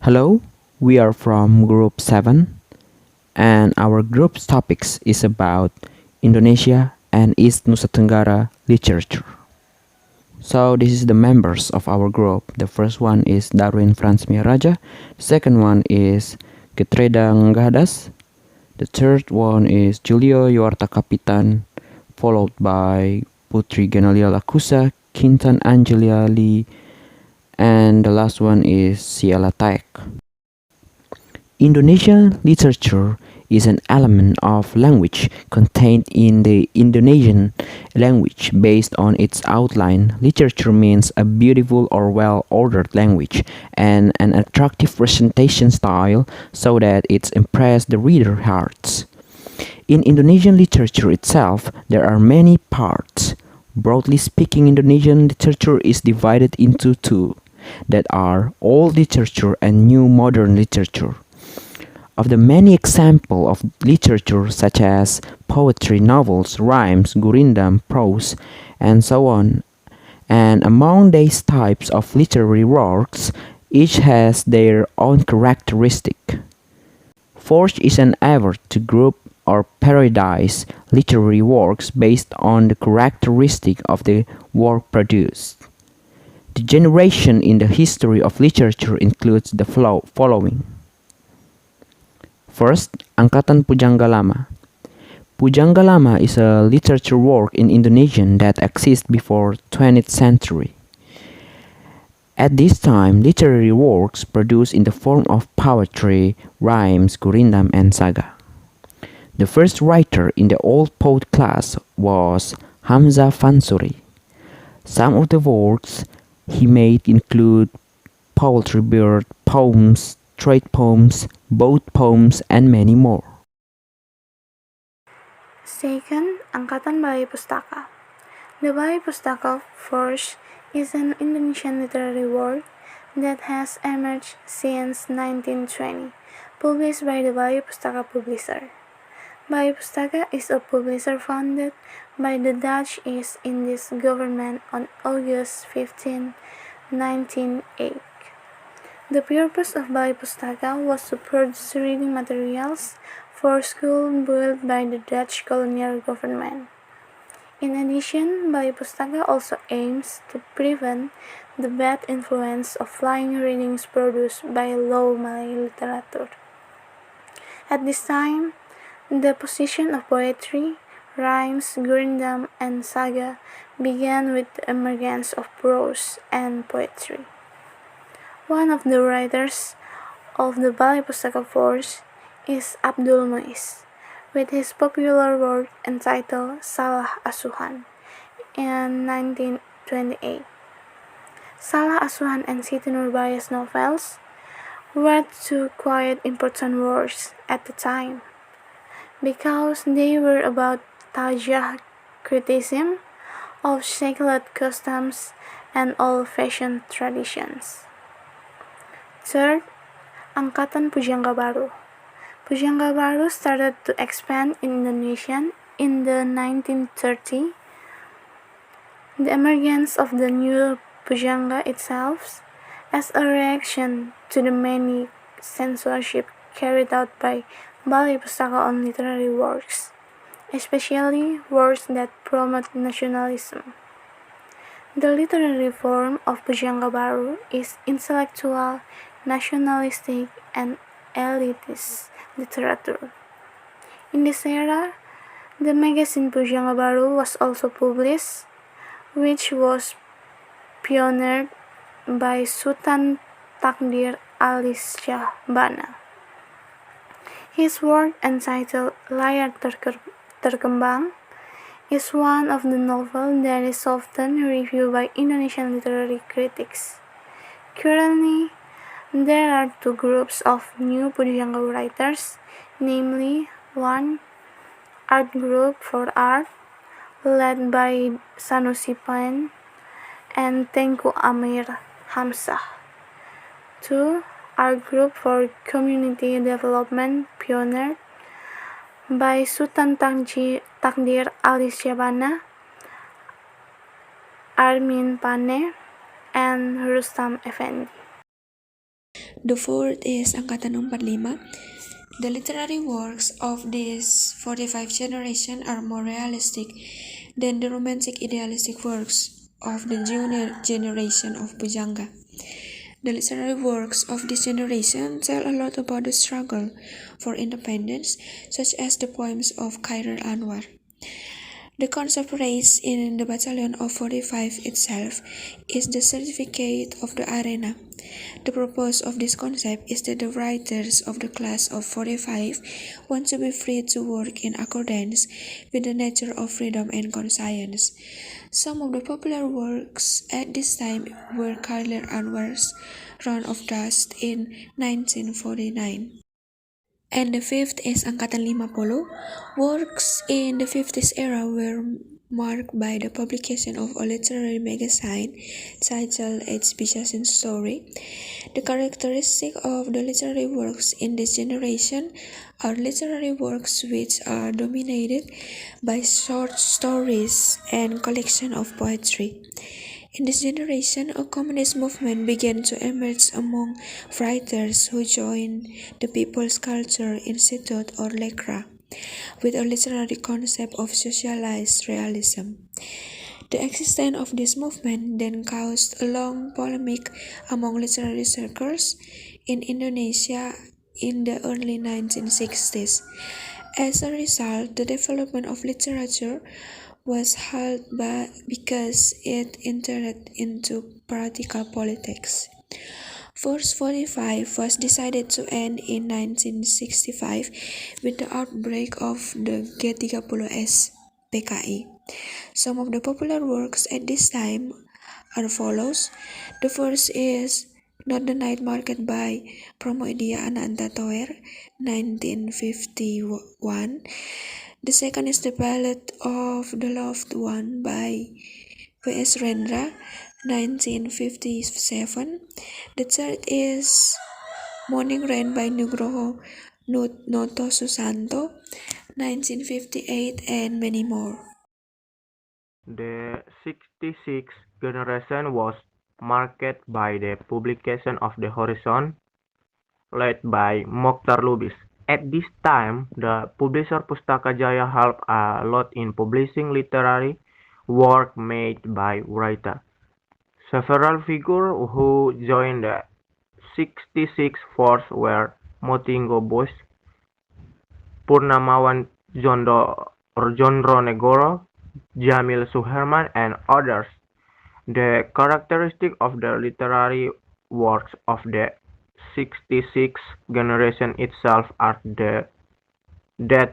Hello, we are from Group 7, and our group's topics is about Indonesia and East Nusa Tenggara literature. So this is the members of our group. The first one is Darwin Franz Miraja. The second one is Getreda Nggadas. The third one is Julio Yuarta Kapitan, followed by Putri Genalia Lakusa, Kintan Angelia Lee, and the last one is Ciela Taek. Indonesian literature is an element of language contained in the Indonesian language based on its outline. Literature means a beautiful or well-ordered language and an attractive presentation style so that it impresses the reader's hearts. In Indonesian literature itself, there are many parts. Broadly speaking, Indonesian literature is divided into two, that are old literature and new modern literature. Of the many examples of literature such as poetry, novels, rhymes, gurindam, prose, and so on, and among these types of literary works, each has their own characteristic. Fourth is an effort to group or periodize literary works based on the characteristic of the work produced. The generation in the history of literature includes the following. First, Angkatan Pujangga Lama. Pujangga Lama is a literature work in Indonesian that exists before 20th century. At this time, literary works produced in the form of poetry, rhymes, gurindam, and saga. The first writer in the old poet class was Hamzah Fansuri. Some of the works he made include poetry bird, poems, trade poems, boat poems, and many more. Second, Angkatan Balai Pustaka. The Balai Pustaka Force is an Indonesian literary work that has emerged since 1920, published by the Balai Pustaka publisher. Balai Pustaka is a publisher founded by the Dutch East Indies government on August 15, 1908. The purpose of Balai Pustaka was to produce reading materials for schools built by the Dutch colonial government. In addition, Balai Pustaka also aims to prevent the bad influence of flying readings produced by low Malay literature. At this time, the position of poetry, rhymes, gurindam, and saga began with the emergence of prose and poetry. One of the writers of the Balai Pustaka Force is Abdul Muiz, with his popular work entitled Salah Asuhan in 1928. Salah Asuhan and Siti Nurbaya's novels were two quite important works at the time, because they were about tajah criticism of secular customs and old-fashioned traditions. Third, Angkatan Pujangga Baru. Pujangga Baru started to expand in Indonesia in the 1930s. The emergence of the new Pujangga itself as a reaction to the many censorship carried out by Balai Pustaka on literary works, especially works that promote nationalism. The literary form of Pujangga Baru is intellectual, nationalistic, and elitist literature. In this era, the magazine Pujangga Baru was also published, which was pioneered by Sultan Takdir Ali Shah Bana. His work entitled Layar Terkembang is one of the novels that is often reviewed by Indonesian literary critics. Currently, there are two groups of new Pujangga writers, namely 1. Art Group for Art, led by Sanusi Pen and Tengku Amir Hamzah. 2. Art Group for Community Development, pioneered by Sultan Takdir Ali Syabana, Armin Pane, and Rustam Effendi. The fourth is Angkatan 45. The literary works of this 45 generation are more realistic than the romantic idealistic works of the junior generation of Pujangga. The literary works of this generation tell a lot about the struggle for independence, such as the poems of Khairul Anwar. The concept raised in the Battalion of 45 itself is the certificate of the arena. The purpose of this concept is that the writers of the class of 45 want to be free to work in accordance with the nature of freedom and conscience. Some of the popular works at this time were Khairul Anwar's Round of Dust in 1949. And the fifth is Angkatan 50. Works in the 50s era were marked by the publication of a literary magazine titled Its Bijasin Story. The characteristic of the literary works in this generation are literary works which are dominated by short stories and collection of poetry. In this generation, a communist movement began to emerge among writers who joined the People's Culture Institute or LECRA, with a literary concept of socialized realism. The existence of this movement then caused a long polemic among literary circles in Indonesia in the early 1960s. As a result, the development of literature was halted because it entered into practical politics. Force 45 was decided to end in 1965 with the outbreak of the G30S PKI. Some of the popular works at this time are follows. The first is Not the Night Market by Pramoedya Ananta Toer, 1951. The second is The Ballad of the Loved One by W.S. Rendra, 1957. The third is Morning Rain by Nugroho Noto Susanto, 1958, and many more. The 66 generation was marked by the publication of The Horizon, led by Mokhtar Lubis. At this time, the publisher Pustaka Jaya helped a lot in publishing literary work made by writer. Several figures who joined the 66 force were Motinggo Boys, Purnamawan Jondronegoro, Jamil Suherman, and others. The characteristic of the literary works of the 66 generation itself are that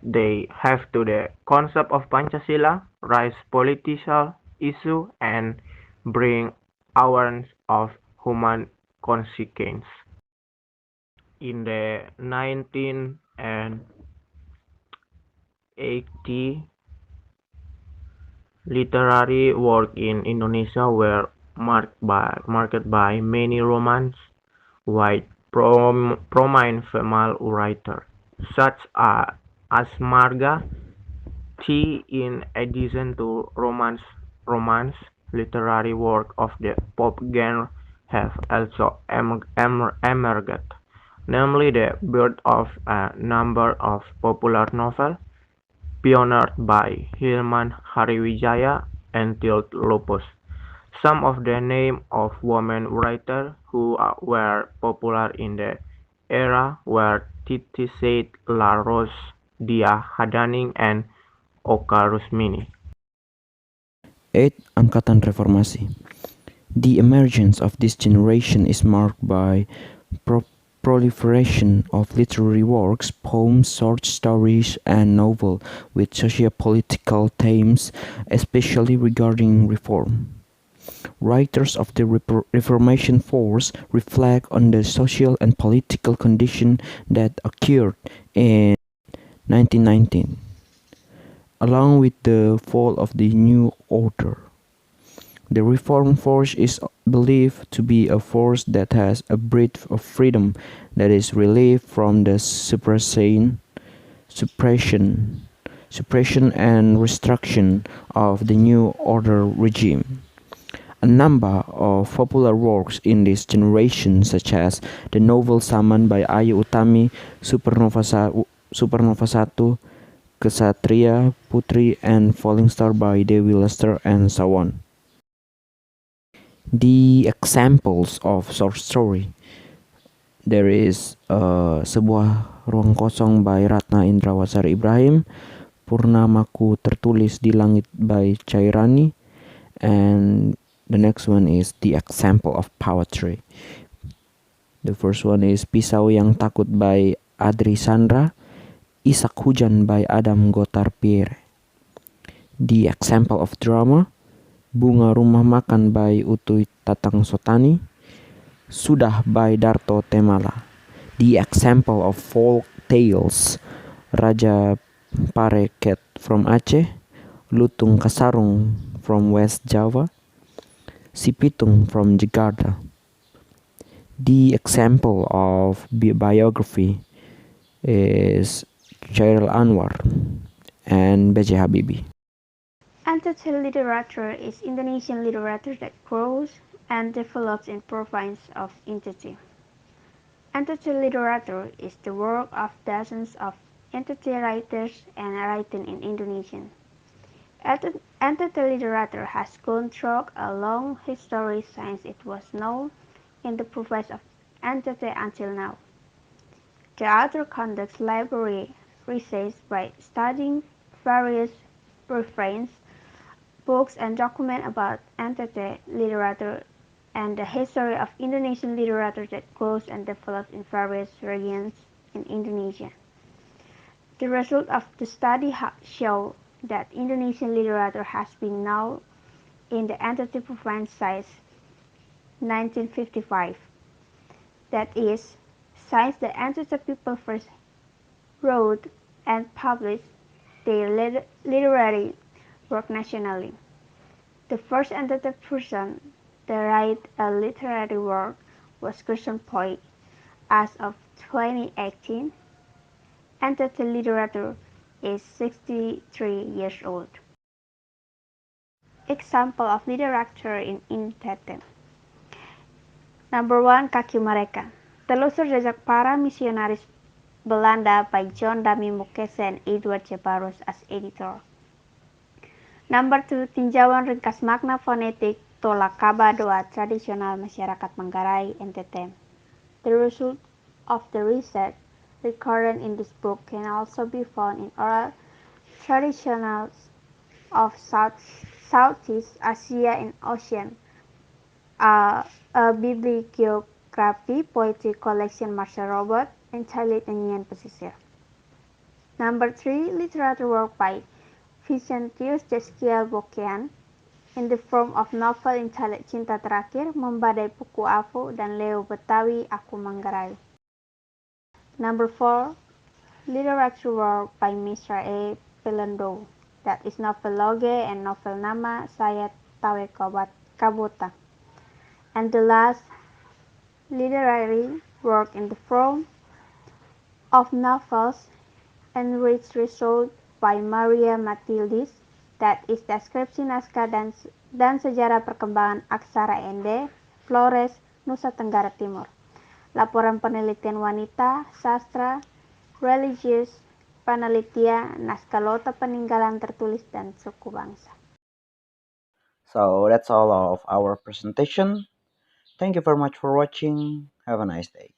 they have to the concept of Pancasila, raise political issue, and bring awareness of human consequence. In the 1980, literary work in Indonesia were marked by many romance, white prominent female writers, such as Marga T. In addition to romance, literary work of the pop genre have also emerged, namely the birth of a number of popular novels pioneered by Hilman Hariwijaya and Tilt Lupus. Some of the names of women writers who were popular in the era were Titi Said, La Rose, Dia Hadaning, and Oka Rusmini. 8. Angkatan Reformasi. The emergence of this generation is marked by proliferation of literary works, poems, short stories, and novels with socio-political themes, especially regarding reform. Writers of the Reformation force reflect on the social and political condition that occurred in 1919, along with the fall of the new order. The reform force is believed to be a force that has a breadth of freedom that is relieved from the suppression and restriction of the new order regime. A number of popular works in this generation, such as the novel Saman by Ayu Utami, Supernova 1, Kesatria Putri, and Falling Star by Dewi Lester, and so on. The examples of short story, there is sebuah ruang kosong by Ratna Indrawasari Ibrahim, Purnamaku tertulis di langit by Cairani, and the next one is the example of poetry. The first one is Pisau yang Takut by Adri Sandra, Isak Hujan by Adam Gotar Pierre. The example of drama, Bunga Rumah Makan by Utui Tatang Sotani, Sudah by Darto Temala. The example of folk tales, Raja Pareket from Aceh, Lutung Kasarung from West Java, Sipitung from Jakarta. The example of biography is Chairil Anwar and B.J. Habibie. Entity literature is Indonesian literature that grows and develops in province of entity. Entity literature is the work of dozens of entity writers and writing in Indonesian. Entity literature has gone through a long history since it was known in the province of Entity until now. The author conducts library research by studying various reference books and documents about entity literature and the history of Indonesian literature that grows and develops in various regions in Indonesia. The results of the study show that Indonesian literature has been known in the entity province since 1955. That is, since the entity people first wrote and published their literary work nationally. The first entity person to write a literary work was Gerson Poy. As of 2018, entity literature is 63 years old. Example of literature in entity. Number 1, Kaki Mereka. Telusur jejak para misionaris Belanda by John Dami Mukese and Edward J. Barrows as editor. Number 2, tinjauan ringkas makna fonetik Tolakaba doa tradisional masyarakat Manggarai, NTT. The result of the research recorded in this book can also be found in oral traditionals of Southeast Asia and Ocean, a bibliography, poetry collection Marshall Robert, and Charlie Nyanyian Pesisir. Number 3, literature work by Vicentius Jeskiel Bokean in the form of novel Incaleg Cinta Terakhir, Membadai Puku Afu, dan Leo Betawi Aku Manggarai. Number 4, literature work by Mr. A. Pelendo, that is novel Loge and novel Nama Saya Tawe Kabota. And the last, literary work in the form of novels enriched result by Maria Matildis, that is deskripsi naskah dan sejarah perkembangan aksara Ende, Flores, Nusa Tenggara Timur. Laporan penelitian wanita, sastra, religius, panalitia, naskah lota peninggalan tertulis dan suku bangsa. So that's all of our presentation. Thank you very much for watching. Have a nice day.